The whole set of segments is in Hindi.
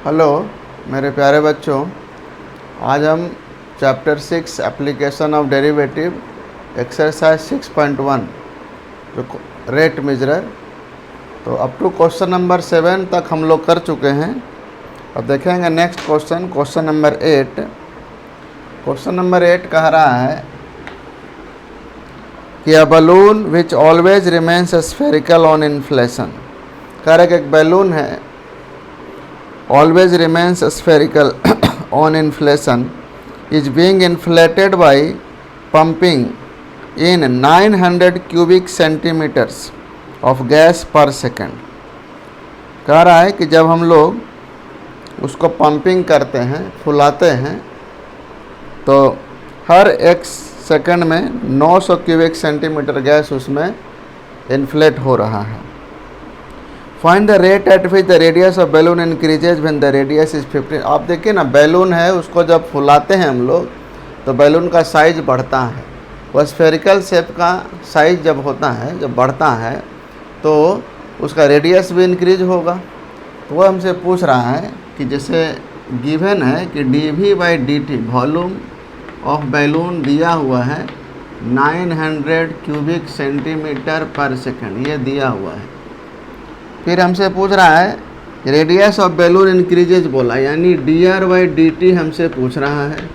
हेलो मेरे प्यारे बच्चों, आज हम chapter 6 application of derivative exercise 6.1 जो रेट मेजरर, तो अप टू क्वेश्चन नंबर 7 तक हम लोग कर चुके हैं। अब देखेंगे next question number 8। Question number 8 कह रहा है कि अ balloon which always remains spherical on inflation. कह रहा है कि एक बैलून है, always remains spherical on inflation, is being inflated by pumping in 900 cubic centimeters of gas per second। कह रहा है कि जब हम लोग उसको पंपिंग करते हैं, फुलाते हैं, तो हर एक सेकंड में 900 क्यूबिक सेंटीमीटर गैस उसमें इन्फ्लेट हो रहा है। Find the rate at which the radius of balloon increases when the radius is 15। आप देखिए ना, बैलून है, उसको जब फुलाते हैं हम लोग तो बैलून का साइज बढ़ता है। वह स्फेरिकल शेप का साइज जब होता है, जब बढ़ता है, तो उसका रेडियस भी इंक्रीज होगा। तो वह हमसे पूछ रहा है कि जैसे गिवन है कि dV/dt वॉल्यूम ऑफ बैलून दिया हुआ है 900 क्यूबिक सेंटीमीटर पर सेकंड, ये दिया हुआ है। फिर हमसे पूछ रहा है रेडियस ऑफ बैलून इंक्रीजेज बोला, यानी dr/dt हमसे पूछ रहा है,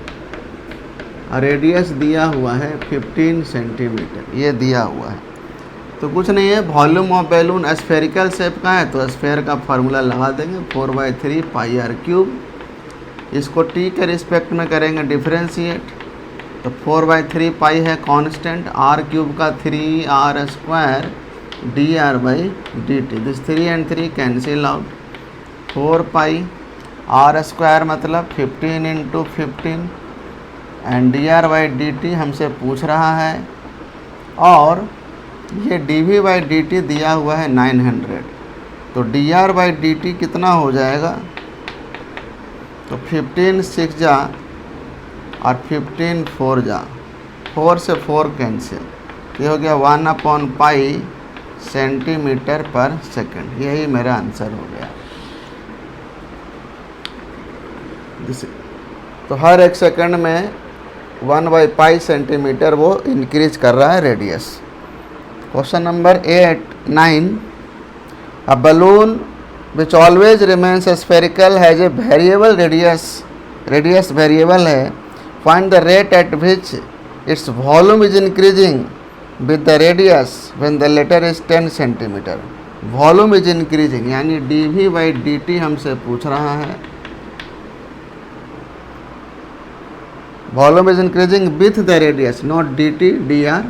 और रेडियस दिया हुआ है 15 सेंटीमीटर, ये दिया हुआ है। तो कुछ नहीं है, volume of balloon spherical shape का है तो स्फेयर का फार्मूला लगा देंगे 4/3 πr³। इसको t के रिस्पेक्ट में करेंगे डिफ्रेंशिएट, तो 4/3 पाई है कांस्टेंट, r³ का 3r² dr/dt। This 3 and 3 cancel out, 4 pi r² मतलब 15 × 15 एंड dr/dt हमसे पूछ रहा है, और ये dV/dt दिया हुआ है 900। तो dr/dt कितना हो जाएगा, तो 15 6 जा और 15 4 जा, 4 से 4 कैंसिल, ये हो गया 1/π सेंटीमीटर पर सेकंड। यही मेरा आंसर हो गया। तो हर एक सेकंड में 1/π सेंटीमीटर वो इंक्रीज कर रहा है radius. Question number 9। A balloon which always remains spherical has a variable radius variable है। Find the rate at which its volume is increasing with the radius when the letter is 10 centimetre. Volume is increasing यानी dV/dt हमसे पूछ रहा है। Volume is increasing with the radius, not dt dr,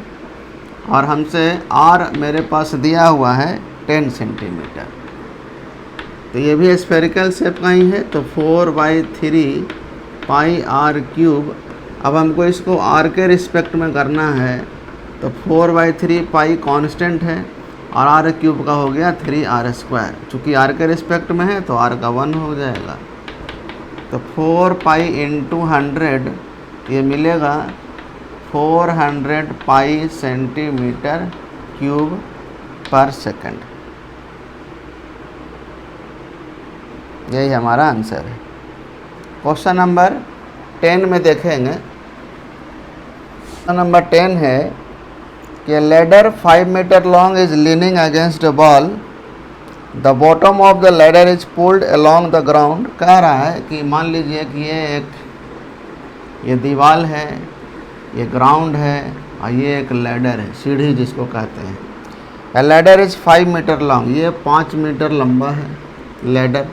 और हमसे r मेरे पास दिया हुआ है 10 सेंटीमीटर। तो ये भी स्फेरिकल शेप का ही है, तो 4/3 πr³। अब हमको इसको r के रिस्पेक्ट में करना है, तो 4/3 पाई कांस्टेंट है और r³ का हो गया 3r²। चूँकि r के रिस्पेक्ट में है तो r का 1 हो जाएगा। तो 4 पाई × 100 ये मिलेगा 400 पाई सेंटीमीटर क्यूब पर सेकंड। यही हमारा आंसर है। क्वेश्चन नंबर 10 में देखेंगे। क्वेश्चन नंबर 10 है कि ladder 5 metre long is leaning against a ball, the bottom of the ladder is pulled along the ground. कह रहा है कि मान लीजिए कि ये दीवार है, ये ग्राउंड है, और ये एक लैडर है, सीढ़ी जिसको कहते हैं। A ladder is 5 metre long, ये 5 मीटर लंबा है लैडर।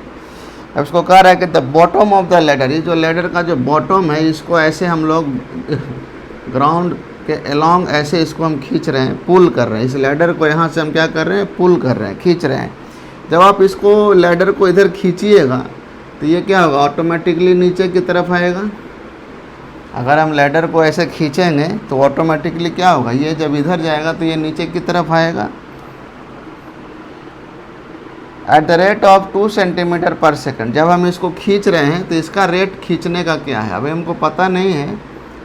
अब इसको कह रहा है कि the bottom of the ladder, ये जो लैडर का जो बॉटम है, इसको ऐसे हम लोग ग्राउंड के अलोंग ऐसे इसको हम खींच रहे हैं, पुल कर रहे हैं। इस लैडर को यहाँ से हम क्या कर रहे हैं, पुल कर रहे हैं, खींच रहे हैं। जब आप इसको लैडर को इधर खींचिएगा तो ये क्या होगा, ऑटोमेटिकली नीचे की तरफ आएगा। अगर हम लैडर को ऐसे खींचेंगे तो ऑटोमेटिकली क्या होगा, ये जब इधर जाएगा तो ये नीचे की तरफ आएगा। Eight the rate of 2 centimetre पर सेकंड। जब हम इसको खींच रहे हैं तो इसका रेट खींचने का क्या है, अभी हमको पता नहीं है,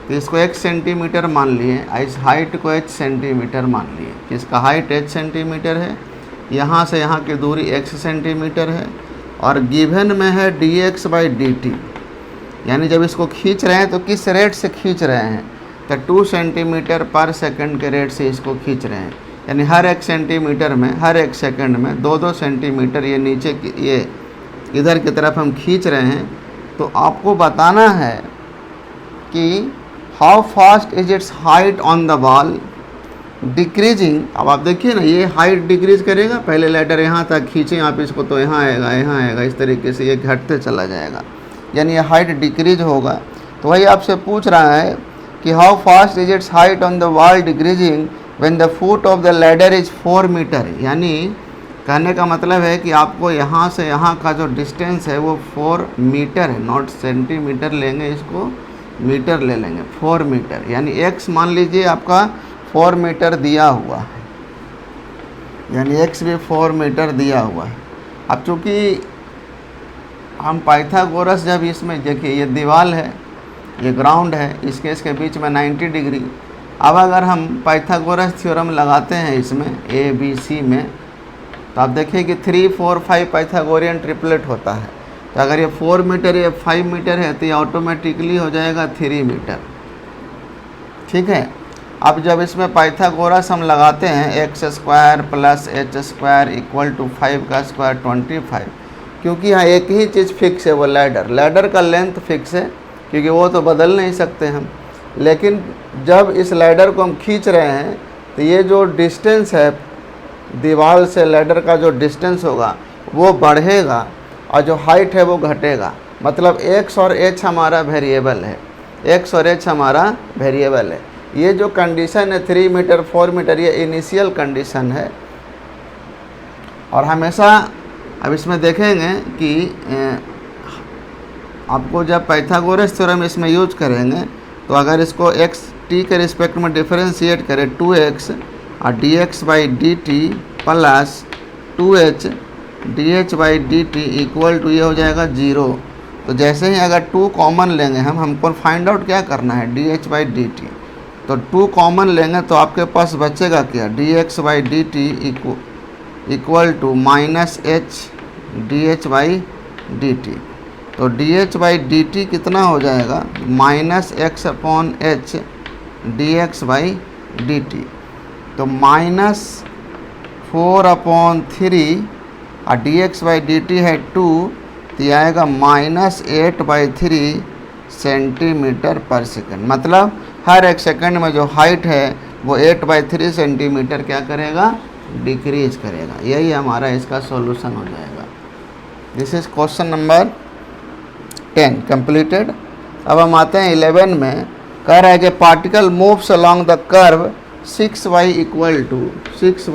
तो इसको 1 सेंटीमीटर मान लिए, इस हाइट को h सेंटीमीटर मान लिए कि इसका हाइट h सेंटीमीटर है, यहाँ से यहाँ की दूरी x सेंटीमीटर है, और गिवन में है dx/dt, यानी जब इसको खींच रहे हैं तो किस रेट से खींच रहे हैं, तो 2 सेंटीमीटर पर सेकंड के रेट से इसको खींच रहे हैं, यानी हर 1 सेंटीमीटर में, हर 1 सेकंड में 2-2 सेंटीमीटर ये नीचे ये इधर की तरफ हम खींच रहे हैं। तो आपको बताना है कि how fast is its height on the wall decreasing. अब आप देखिए ना, ये हाइट डिक्रीज करेगा, पहले लेटर यहाँ तक खींचें आप इसको तो यहाँ आएगा, यहाँ आएगा, इस तरीके से ये घटते चला जाएगा, यानी ये हाइट डिक्रीज होगा। तो वही आपसे पूछ रहा है कि how fast is its height on the wall decreasing when the foot of the ladder is 4 metre. यानी कहने का मतलब है कि आपको यहाँ से यहाँ का जो डिस्टेंस है वो 4 मीटर है, नॉट सेंटीमीटर लेंगे, इसको मीटर ले लेंगे, 4 मीटर, यानी x मान लीजिए आपका 4 मीटर दिया हुआ है, यानी x भी 4 मीटर दिया हुआ है। अब चूँकि हम पाइथागोरस जब इसमें देखिए, ये दीवार है, ये ग्राउंड है, इसके बीच में 90 डिग्री। अब अगर हम पाइथागोरस थ्योरम लगाते हैं इसमें ABC में, तो आप देखिए कि 3, 4, 5 पाइथागोरियन ट्रिपलेट होता है। तो अगर ये 4 मीटर या 5 मीटर है तो ये ऑटोमेटिकली हो जाएगा 3 मीटर, ठीक है। अब जब इसमें पाइथागोरस हम लगाते हैं x² + h² = 5 का स्क्वायर 25, क्योंकि यहाँ एक ही चीज़ फिक्स है, वो लैडर का लेंथ फिक्स है, क्योंकि वो तो बदल नहीं सकते हम। लेकिन जब इस लैडर को हम खींच रहे हैं तो ये जो डिस्टेंस है दीवार से लैडर का, जो डिस्टेंस होगा वो बढ़ेगा और जो हाइट है वो घटेगा। मतलब x और h हमारा वेरिएबल है, x और h हमारा वेरिएबल है। ये जो कंडीशन है 3 मीटर 4 मीटर, ये इनिशियल कंडीशन है। और हमेशा अब इसमें देखेंगे कि आपको जब पाइथागोरस थ्योरम इसमें यूज करेंगे तो अगर इसको x t के रिस्पेक्ट में डिफरेंशिएट करें 2x और dx/dt plus 2h dh/dt equal to ये हो जाएगा 0। तो जैसे ही अगर 2 कॉमन लेंगे हमको फाइंड आउट क्या करना है, dh/dt। तो 2 कॉमन लेंगे तो आपके पास बचेगा क्या, dx/dt equal to -h dh/dt। तो dh/dt कितना हो जाएगा, -x/h dx/dt। तो -4/3 और dx/dt है 2, तो ये आएगा -8/3 सेंटीमीटर पर सेकंड। मतलब हर 1 सेकंड में जो हाइट है वो 8/3 सेंटीमीटर क्या करेगा, डिक्रीज करेगा। यही हमारा इसका सॉल्यूशन हो जाएगा। This is question number 10 completed. अब हम आते हैं 11 में। कह रहा है कि particle moves along the curve 6y equal to x² +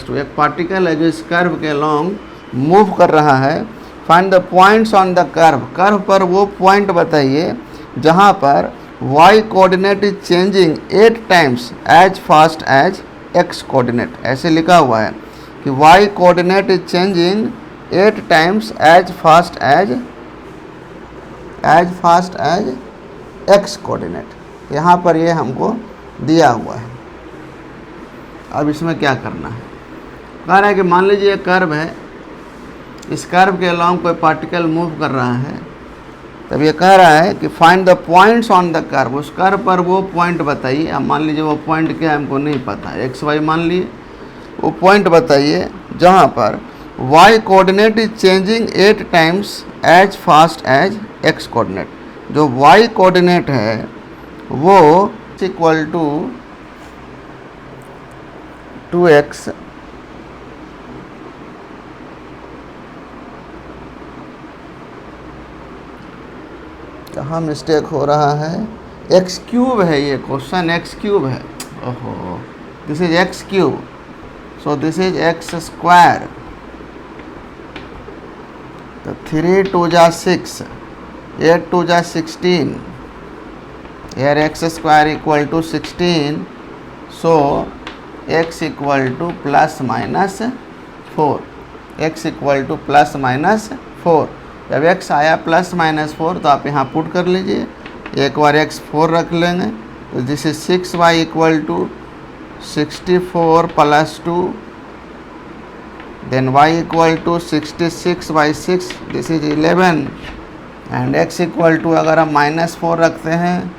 2। एक पार्टिकल है जो इस कर्व के लॉन्ग मूव कर रहा है। Find the points on the curve पर वो पॉइंट बताइए जहाँ पर y coordinate is changing 8 times as fast as x coordinate. ऐसे लिखा हुआ है कि y coordinate is changing 8 times as fast as x coordinate. यहाँ पर ये हमको दिया हुआ है। अब इसमें क्या करना है, कह रहा है कि मान लीजिए ये कर्व है, इस कर्व के अलोंग कोई पार्टिकल मूव कर रहा है। तब ये कह रहा है कि find the points on the curve, उस कर्व पर वो पॉइंट बताइए। अब मान लीजिए वो पॉइंट क्या है हमको नहीं पता, एक्स वाई मान लिए, वो पॉइंट बताइए जहाँ पर y coordinate is changing 8 times as fast as x coordinate. जो y कोऑर्डिनेट है वो इक्वल टू 2x कहाँ मिस्टेक हो रहा है, x³ है ये क्वेश्चन, x³ है। ओहो, this is x³, so this is x²। तो 3 2 जा 6, 8 2 जा 16, here x² equal to 16, so x equal to ±4, x equal to ±4। जब x आया ±4 तो आप यहाँ पुट कर लीजिए, एक बार x4 रख लेंगे। तो this is 6y equal to 64 + 2 then y equal to 66/6, this is 11, and x equal to अगर हम -4 रखते हैं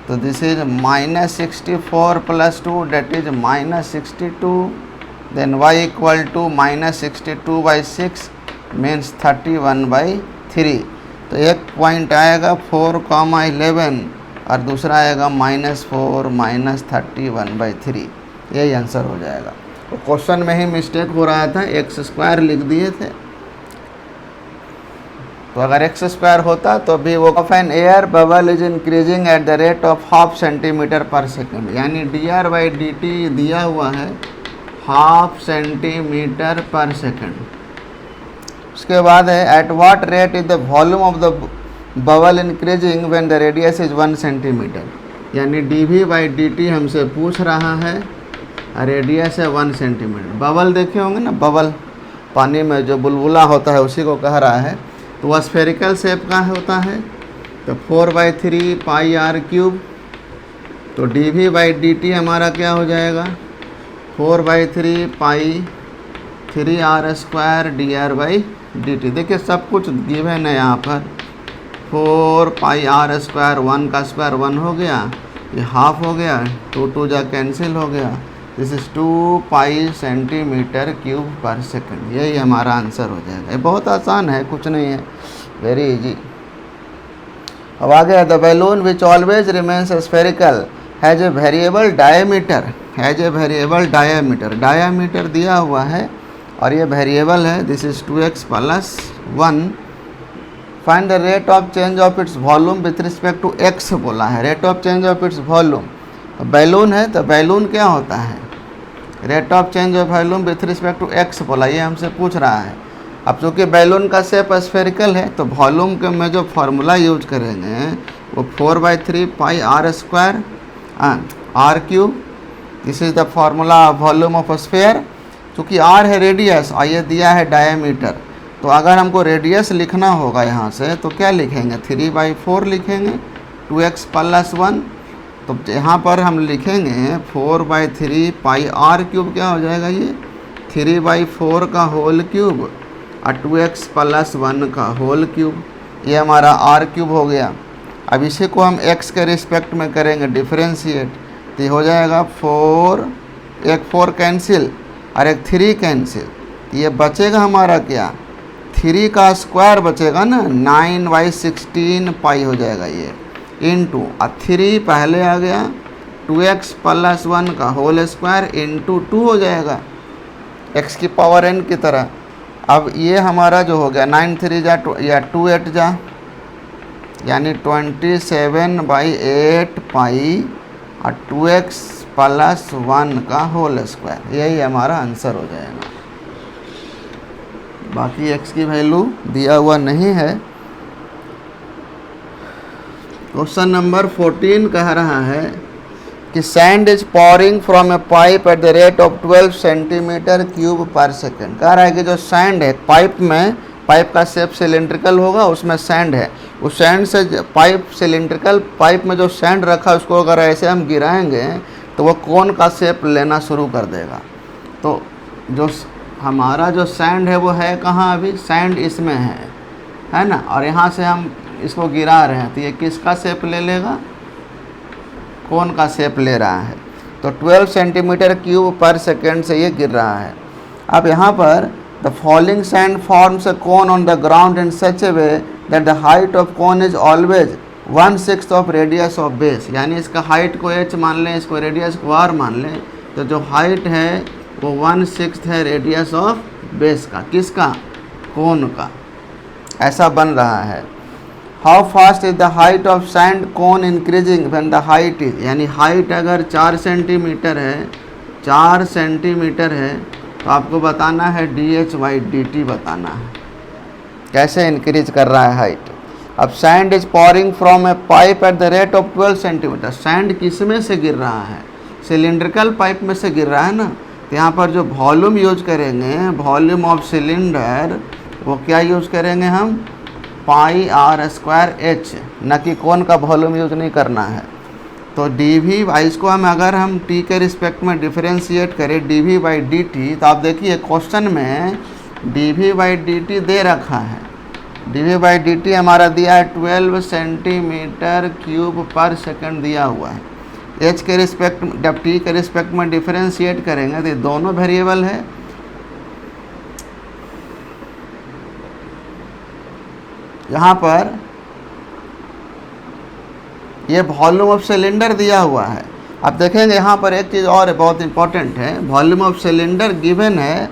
तो this is -64 + 2, that is -62, then y equal to -62/6 means 31/3। तो एक पॉइंट आएगा 4,11 और दूसरा आएगा -4 -31/3, यही आंसर हो जाएगा। तो क्वेश्चन में ही मिस्टेक हो रहा था, x² लिख दिए थे, तो अगर x² होता तो भी वो of an air bubble is increasing at the rate of 0.5 cm/s, यानी dr/dt दिया हुआ है 0.5 cm/s। उसके बाद है at what rate is the volume of the bubble increasing when the radius is 1 cm, यानी dv/dt हमसे पूछ रहा है, रेडियस है 1 cm। बबल देखे होंगे ना, बबल पानी में जो बुलबुला होता है उसी को कह रहा है। तो वह स्फेरिकल शेप का होता है, तो 4/3 πr³। तो dv/dt हमारा क्या हो जाएगा 4/3 π3r² dr/dt। देखिए सब कुछ गिवन है यहाँ पर, 4 πr², 1 का स्क्वायर 1 हो गया, ये हाफ हो गया, 2 2 जा कैंसिल हो गया, दिस इज 2 π cm³/s। यही हमारा आंसर हो जाएगा। ये बहुत आसान है, कुछ नहीं है, वेरी इजी। अब आगे है the balloon which always remains spherical has a variable diameter, diameter दिया हुआ है और ये वेरिएबल है, this is 2x + 1। Find the rate of change of its volume with respect to x बोला है, rate of change of its volume. Balloon है तो बैलून क्या होता है, rate of change of volume with respect to x बोला, ये हमसे पूछ रहा है। अब चूँकि बैलून का शेप स्फेरिकल है तो वॉल्यूम के में जो फार्मूला यूज करेंगे वो 4/3 πr² r³, this is the formula of volume of sphere. चूँकि r है रेडियस और ये दिया है डायमीटर, तो अगर हमको रेडियस लिखना होगा यहाँ से तो क्या लिखेंगे, 3/4 लिखेंगे, 2x + 1। तो यहाँ पर हम लिखेंगे 4/3 πr³ क्या हो जाएगा, ये 3/4 का होल क्यूब और 2x + 1 का होल क्यूब, ये हमारा r³ हो गया। अब इसी को हम x के रिस्पेक्ट में करेंगे डिफरेंशिएट, तो ये हो जाएगा 4, एक 4 कैंसिल और एक 3 कैंसिल, तो ये बचेगा हमारा क्या, 3 का स्क्वायर बचेगा ना, 9/16 पाई हो जाएगा ये, इंटू 3 पहले आ गया, 2x + 1 का होल स्क्वायर इंटू 2 हो जाएगा x की पावर n की तरह। अब ये हमारा जो हो गया 9 3 जा या 2 8 जा, यानी 27/8 पाई और 2x + 1 का होल स्क्वायर, यही हमारा आंसर हो जाएगा। बाकी x की वैल्यू दिया हुआ नहीं है। क्वेश्चन नंबर 14 कह रहा है कि sand is pouring from A pipe eight the rate of 12 cm³/s। कह रहा है कि जो सैंड है पाइप में, पाइप का शेप सिलेंड्रिकल होगा, उसमें सैंड है, उस सैंड से पाइप सिलेंड्रिकल पाइप में जो सैंड रखा उसको अगर ऐसे हम गिराएंगे तो वो कोन का शेप लेना शुरू कर देगा। तो जो हमारा जो सैंड है वो है कहाँ, अभी सैंड इसमें है ना, और यहाँ से हम इसको गिरा रहे हैं तो ये किसका शेप ले लेगा, कोन का शेप ले रहा है। तो 12 cm³/s से ये गिर रहा है। अब यहाँ पर the falling sand forms a cone on the ground in such A way that the height of cone is always 1/6 of radius of base, यानी इसका हाइट को h मान लें, इसको रेडियस को r मान लें, तो जो हाइट है वो 1/6 है रेडियस ऑफ बेस का, किसका, कोन का, ऐसा बन रहा है। How fast is the height of sand cone increasing when the height is, यानी हाइट अगर 4 सेंटीमीटर है, 4 सेंटीमीटर है तो आपको बताना है dh/dt बताना है, कैसे इंक्रीज कर रहा है हाइट। अब sand is pouring from A pipe eight the rate of 12 cm। Sand किस में से गिर रहा है, सिलिंड्रिकल पाइप में से गिर रहा है ना, तो यहाँ पर जो वॉल्यूम यूज करेंगे, वॉल्यूम ऑफ सिलेंडर, वो क्या यूज करेंगे हम, πr²h, न कि कोन का वॉल्यूम यूज नहीं करना है। तो डी वी इसको अगर हम टी के रिस्पेक्ट में डिफरेंशिएट करें D V by D T, तो आप देखिए क्वेश्चन में D V by D T दे रखा है। D V by D T हमारा दिया है 12 सेंटीमीटर क्यूब पर सेकंड दिया हुआ है। एच के रिस्पेक्ट जब टी के रिस्पेक्ट में डिफरेंशिएट करेंगे तो ये दोनों वेरिएबल है। यहाँ पर ये वॉल्यूम ऑफ सिलेंडर दिया हुआ है। अब देखेंगे यहाँ पर एक चीज़ और बहुत इंपॉर्टेंट है, वॉल्यूम ऑफ सिलेंडर गिवन है,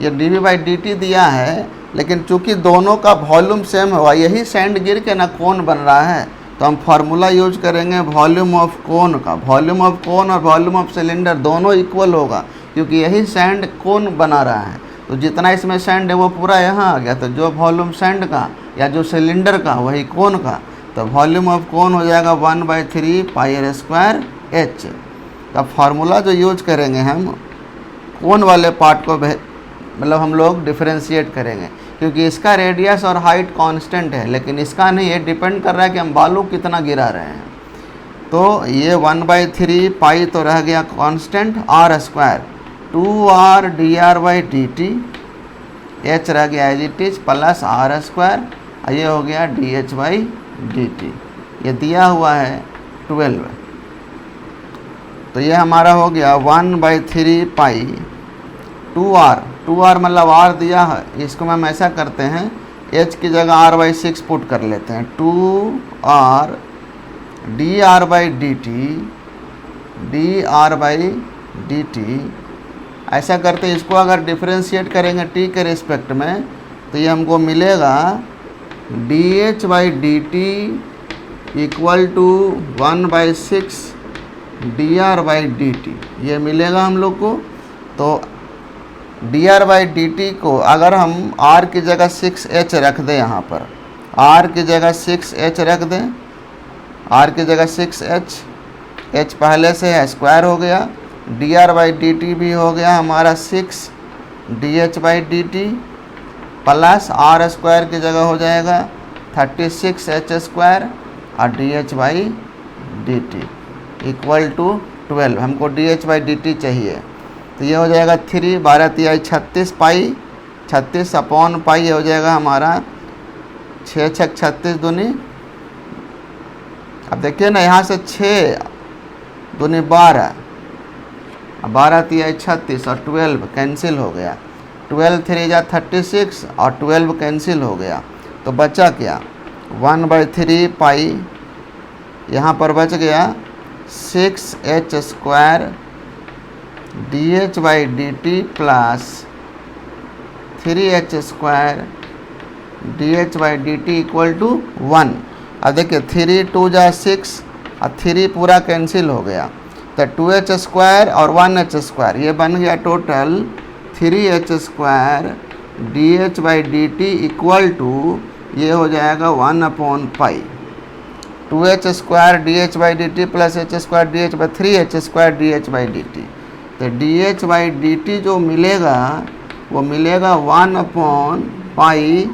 ये D V by D T दिया है, लेकिन चूंकि दोनों का वॉल्यूम सेम हुआ, यही सैंड गिर के ना कोन बन रहा है, तो हम फार्मूला यूज करेंगे वॉल्यूम ऑफ कोन का। वॉल्यूम ऑफ कोन और वॉल्यूम ऑफ सिलेंडर दोनों इक्वल होगा, क्योंकि यही सैंड कोन बना रहा है। तो जितना इसमें सैंड है वो पूरा यहाँ आ गया, तो जो वॉल्यूम सैंड का या जो सिलेंडर का वही कोन का, तो वॉल्यूम ऑफ कोन हो जाएगा 1/3 पाई आर स्क्वायर एच। तब फार्मूला जो यूज करेंगे हम कोन वाले पार्ट को मतलब हम लोग डिफरेंशिएट करेंगे, क्योंकि इसका रेडियस और हाइट कांस्टेंट है, लेकिन इसका नहीं, ये डिपेंड कर रहा है कि हम बालू कितना गिरा रहे हैं। तो ये 1/3 पाई तो रह गया constant, r square 2r dr by D T, H रह गया as it is, plus r square, ये हो गया D H by D T. ये दिया हुआ है 12, तो ये हमारा हो गया 1/3 पाई 2r मतलब r दिया है, इसको हम ऐसा करते हैं h की जगह r/6 पुट कर लेते हैं, 2r dr by D T, dr by D T. ऐसा करते हैं, इसको अगर डिफरेंशिएट करेंगे t के रिस्पेक्ट में, तो ये हमको मिलेगा dh by D T equal to 1/6 dr by D T, ये मिलेगा हम लोग को। तो dr बाई डी टी को अगर हम r की जगह 6h रख दें, यहाँ पर r की जगह 6h रख दें, r की जगह 6h, h पहले से है, स्क्वायर हो गया, dr बाई डी टी भी हो गया हमारा 6 dh by D T, plus r square की जगह हो जाएगा 36h स्क्वायर और dh by D T equal to 12। हमको dh बाई डी टी चाहिए, तो ये हो जाएगा 3 12 तिहाई 36 पाई, 36 अपॉन पाई, ये हो जाएगा हमारा 6 6 36 दूनी। अब देखिए ना, यहाँ से 6 दूनी 12, 12 तिहाई 36 और 12 कैंसिल हो गया, 12 3 जा 36 और 12 कैंसिल हो गया, तो बचा क्या 1/3 पाई, यहाँ पर बच गया 6h square dh by D T plus 3h square dh by D T equal to 1। अब देखिए 3 2 जा 6 और 3 पूरा कैंसिल हो गया, तो 2h स्क्वायर और 1h स्क्वायर, ये बन गया total 3h square dh by D T equal to, ये हो जाएगा 1/पाई 2h square dh by D T plus h square dh by 3h square dh by D T. तो dh बाई डी टी जो मिलेगा वो मिलेगा 1/पाई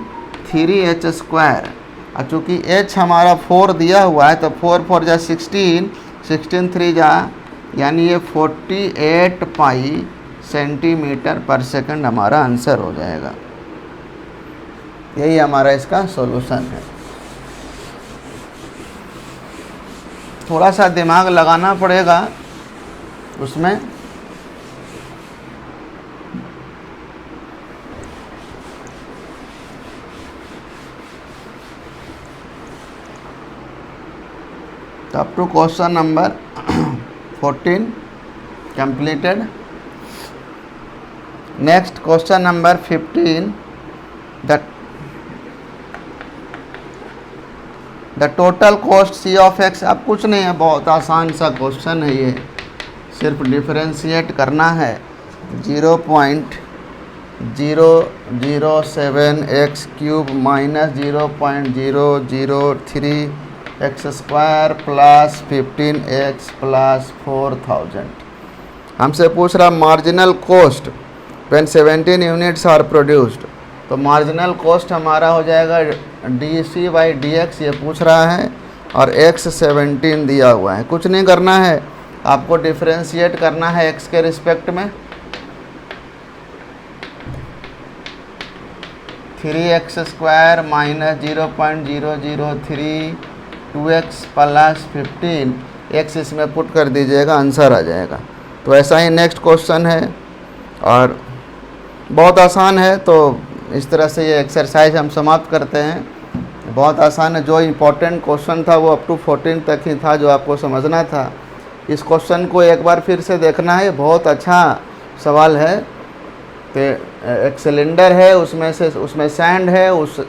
3h स्क्वायर, और चूँकि h हमारा 4 दिया हुआ है, तो 4 4 जा 16, 16 3 जा, यानी ये 48 पाई सेंटीमीटर पर सेकंड हमारा आंसर हो जाएगा। यही हमारा इसका सॉल्यूशन है। थोड़ा सा दिमाग लगाना पड़ेगा उसमें। तो up to question number 14 completed. Next question number 15, the total cost C of x। अब कुछ नहीं है, बहुत आसान सा क्वेश्चन है ये, सिर्फ डिफरेंशिएट करना है। 0.007 x cube minus 0.003 x square plus 15x plus 4000। हमसे पूछ रहा marginal cost when 17 units are produced. तो मार्जिनल कॉस्ट हमारा हो जाएगा D C by D X, ये पूछ रहा है। और x 17 दिया हुआ है। कुछ नहीं करना है, आपको डिफ्रेंशिएट करना है x के रिस्पेक्ट में। 3x square minus 0.003 2x plus 15 x इसमें पुट कर दीजिएगा, आंसर आ जाएगा। तो ऐसा ही नेक्स्ट क्वेश्चन है और बहुत आसान है। तो इस तरह से ये एक्सरसाइज हम समाप्त करते हैं। बहुत आसान है, जो इम्पोर्टेंट क्वेश्चन था वो अप टू 14 तक ही था जो आपको समझना था। इस क्वेश्चन को एक बार फिर से देखना है, बहुत अच्छा सवाल है। तो एक सिलेंडर है, उसमें सैंड है, उस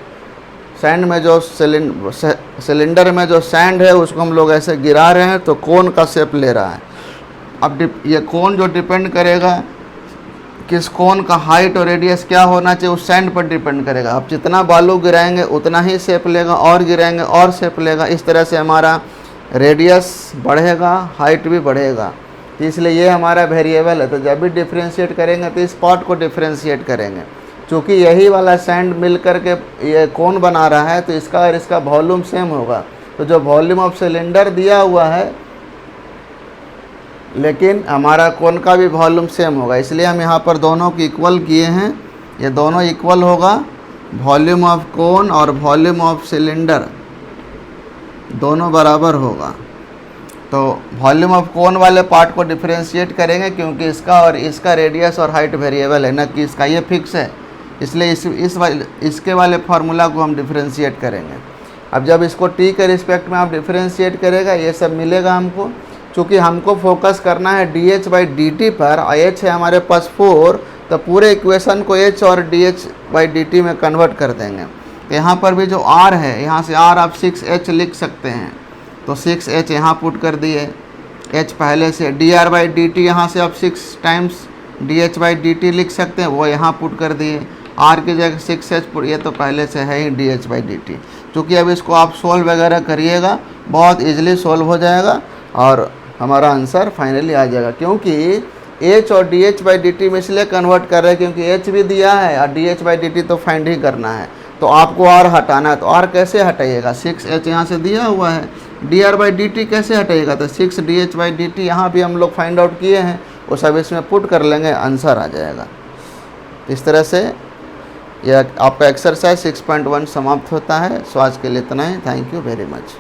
सैंड में जो सिलेंडर में जो सैंड है उसको हम लोग ऐसे गिरा रहे हैं तो कोन का शेप ले रहा है। अब ये कोन जो डिपेंड करेगा किस कोन का हाइट और रेडियस क्या होना चाहिए उस सैंड पर डिपेंड करेगा। आप जितना बालू गिराएंगे उतना ही शेप लेगा, और गिराएंगे और शेप लेगा। इस तरह से हमारा रेडियस बढ़ेगा, हाइट भी बढ़ेगा। तो इसलिए ये हमारा वेरिएबल है। तो जब भी डिफ्रेंशिएट करेंगे तो इस पार्ट को डिफ्रेंशिएट करेंगे। चूँकि यही वाला सैंड मिल करके ये कोन बना रहा है तो इसका और इसका वॉल्यूम सेम होगा। तो जो वॉल्यूम ऑफ सिलेंडर दिया हुआ है लेकिन हमारा कोन का भी वॉल्यूम सेम होगा, इसलिए हम यहाँ पर दोनों को इक्वल किए हैं। ये दोनों इक्वल होगा, वॉल्यूम ऑफ कोन और वॉल्यूम ऑफ सिलेंडर दोनों बराबर होगा। तो वॉल्यूम ऑफ कोन वाले पार्ट को डिफरेंशिएट करेंगे क्योंकि इसका और इसका रेडियस और हाइट वेरिएबल है, न कि इसका, ये फिक्स है। इसलिए इसके वाले फार्मूला को हम डिफरेंशिएट करेंगे। अब जब इसको t के रिस्पेक्ट में आप डिफरेंशिएट करेगा ये सब मिलेगा हमको। चूँकि हमको फोकस करना है dh/dt पर, h है हमारे पास 4, तो पूरे इक्वेशन को h और dh/dt में कन्वर्ट कर देंगे। तो यहाँ पर भी जो r है, यहाँ से r आप 6h लिख सकते हैं। तो 6h यहाँ पुट कर दिए, h पहले से, dr/dt यहाँ से आप 6 टाइम्स dh/dt लिख सकते हैं, वो यहाँ पुट कर दिए। r की जगह 6h पुट, ये तो पहले से है ही dh/dt। चूँकि अब इसको आप सोल्व वगैरह करिएगा, बहुत ईजिली सोल्व हो जाएगा और हमारा आंसर फाइनली आ जाएगा। क्योंकि h और dh/dt में इसलिए कन्वर्ट कर रहे हैं क्योंकि h भी दिया है और dh/dt तो फाइंड ही करना है। तो आपको r हटाना है, तो r कैसे हटाइएगा? 6h यहाँ से दिया हुआ है, dr/dt कैसे हटाइएगा? तो 6 dh/dt यहाँ भी हम लोग फाइंड आउट किए हैं, वो सब इसमें पुट कर लेंगे, आंसर आ जाएगा। इस तरह से यह आपका एक्सरसाइज 6.1 समाप्त होता है। सो आज के लिए इतना ही। Thank you very much.